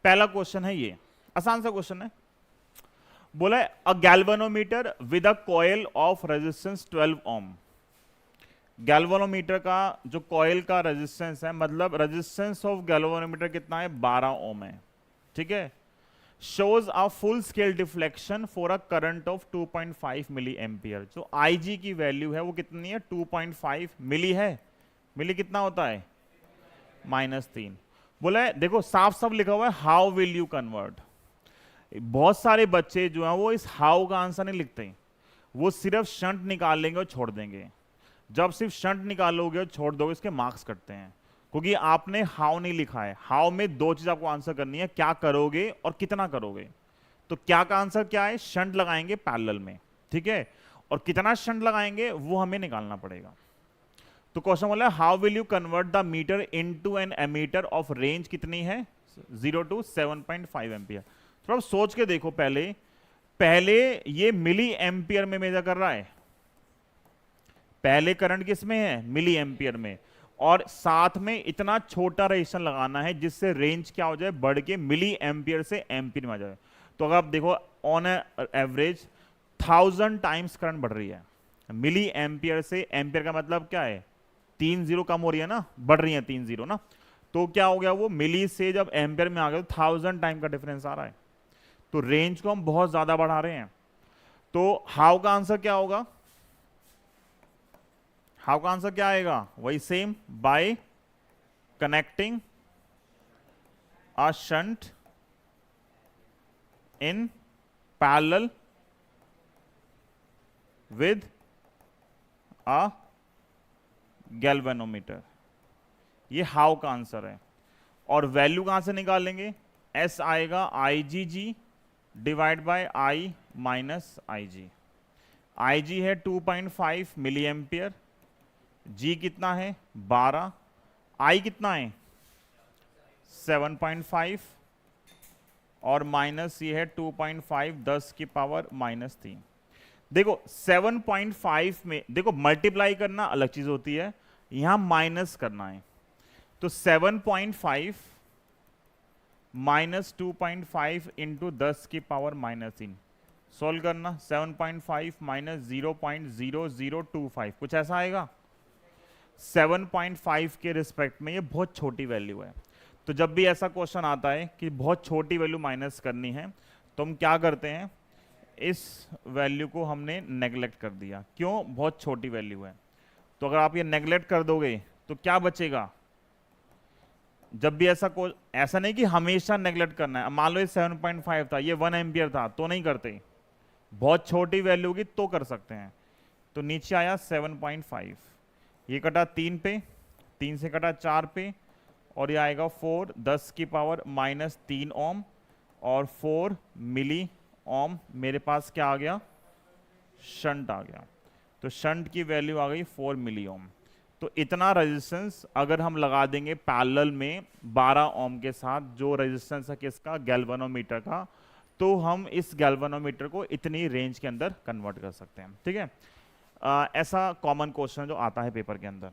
पहला क्वेश्चन है ये, आसान सा क्वेश्चन है। बोला है a galvanometer with a coil of resistance 12 ohm. Galvanometer का जो कॉइल का रेजिस्टेंस है, मतलब रेजिस्टेंस ऑफ गैल्वेनोमीटर कितना है, 12 ओम है, ठीक है। Shows a full scale deflection for a current of 2.5 milli ampere. जो IG की वैल्यू है वो कितनी है, 2.5 मिली है। मिली कितना होता है, -3। बोला है देखो साफ साफ लिखा हुआ है हाउ विल यू कन्वर्ट। बहुत सारे बच्चे जो हैं वो इस हाउ का आंसर नहीं लिखते, वो सिर्फ शंट निकाल लेंगे और छोड़ देंगे। जब सिर्फ शंट निकालोगे और छोड़ दोगे इसके मार्क्स कटते हैं, क्योंकि आपने हाउ नहीं लिखा है। हाउ में दो चीज आपको आंसर करनी है, क्या करोगे और कितना करोगे। तो क्या का आंसर क्या है, शंट लगाएंगे पैरेलल में, ठीक है, और कितना शंट लगाएंगे वो हमें निकालना पड़ेगा। तो क्वेश्चन बोला how will you convert the meter into an ammeter of range कितनी है, 0 to 7.5 एम्पियर। थोड़ा सोच के देखो, पहले ये मिली एम्पियर में मेजर कर रहा है, पहले करंट किस में है, मिली एम्पियर में, और साथ में इतना छोटा रेजिस्टेंस लगाना है जिससे रेंज क्या हो जाए, बढ़ के मिली एम्पियर से एम्पियर में आ जाए। तो अगर आप देखो ऑन एवरेज 1000 टाइम्स करंट बढ़ रही है, मिली एम्पियर से एम्पियर का मतलब क्या है, 3 जीरो कम हो रही है ना, बढ़ रही है 3 जीरो ना। तो क्या हो गया, वो मिली से जब एम्पियर में आ गया तो 1000 टाइम का डिफरेंस आ रहा है। तो रेंज को हम बहुत ज्यादा बढ़ा रहे हैं। तो हाउ का आंसर क्या होगा, हाउ का आंसर क्या आएगा, वही same, bye connecting a shunt in parallel with a galvanometer. ये हाउ का आंसर है। और वैल्यू कहां से निकालेंगे, एस आएगा IgG divide by I minus IG। IG है 2.5 मिली एम्पियर, G कितना है 12, I कितना है 7.5, और माइनस ये है 2.5 10 की पावर -3। देखो 7.5 में देखो मल्टीप्लाई करना अलग चीज होती है, यहां माइनस करना है। तो 7.5 माइनस 2.5 इंटू 10 की पावर -3 सोल्व करना, 7.5 माइनस 0.0025 कुछ ऐसा आएगा। 7.5 के रिस्पेक्ट में ये बहुत छोटी वैल्यू है। तो जब भी ऐसा क्वेश्चन आता है कि बहुत छोटी वैल्यू माइनस करनी है, तो हम क्या करते हैं, इस वैल्यू को हमने नेग्लेक्ट कर दिया। क्यों, बहुत छोटी वैल्यू है। तो अगर आप ये नेग्लेक्ट कर दोगे तो क्या बचेगा, जब भी ऐसा नहीं कि हमेशा नेग्लेक्ट करना है। मान लो ये 7.5 था, ये 1 एम्पियर था, तो नहीं करते, बहुत छोटी वैल्यू होगी तो कर सकते हैं। तो नीचे आया 7.5, ये कटा 3 पे, 3 से कटा 4 पे, और ये आएगा 4 10 की पावर -3 ओम, और 4 मिली ओम। मेरे पास क्या आ गया, शंट आ गया। तो शंट की वैल्यू आ गई 4 मिली ओम। तो इतना रेजिस्टेंस अगर हम लगा देंगे पैरेलल में 12 ओम के साथ, जो रेजिस्टेंस है किसका, गैल्वेनोमीटर का, तो हम इस गैल्वेनोमीटर को इतनी रेंज के अंदर कन्वर्ट कर सकते हैं, ठीक है। ऐसा कॉमन क्वेश्चन जो आता है पेपर के अंदर।